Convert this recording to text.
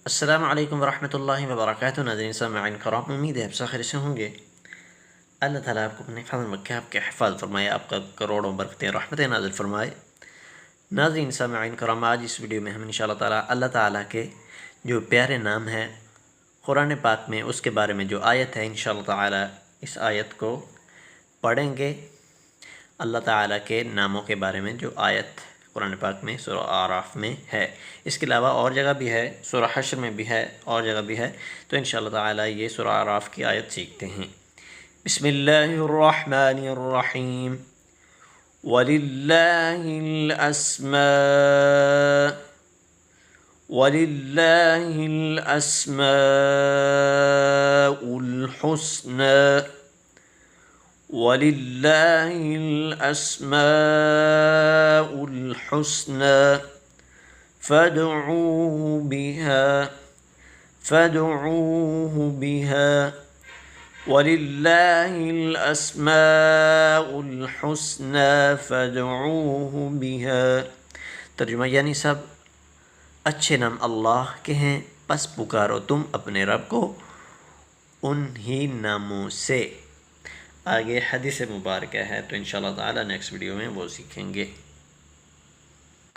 अस्सलामु अलैकुम वरहमतुल्लाहि वबरकातुहू। नाज़रीन सामईन कराम, उम्मीद है आप सब खैरियत से होंगे। अल्लाह ताला आपको अपने फज़ल में रखे, आपके हिफ़ाज़त फरमाए, आपका करोड़ों बरकतें रहमतें नाज़िल फरमाए। नाज़रीन सामईन कराम, आज इस वीडियो में हम इंशाअल्लाह ताला अल्लाह ताला के जो प्यारे नाम हैं कुरान पाक में, उसके बारे में जो आयत है इंशाअल्लाह ताला इस आयत को पढ़ेंगे। अल्लाह ताला के नामों के बारे में जो आयत कुरान पाक में सूरह आराफ में है, इसके अलावा और जगह भी है, सूरह हश्र में भी है, और जगह भी है। तो इंशाअल्लाह ताला ये सूरह आराफ की आयत सीखते हैं। बिस्मिल्लाहिर्रहमानिर्रहीम। वलिल्लाहिल अस्माउल हुस्ना फदऊहु बिहा तर्जुमा यानी सब अच्छे नाम अल्लाह के हैं, बस पुकारो तुम अपने रब को उन्हीं नामों से। आगे हदीस मुबारक है, तो इंशाअल्लाह ताला नेक्स्ट वीडियो में वो सीखेंगे।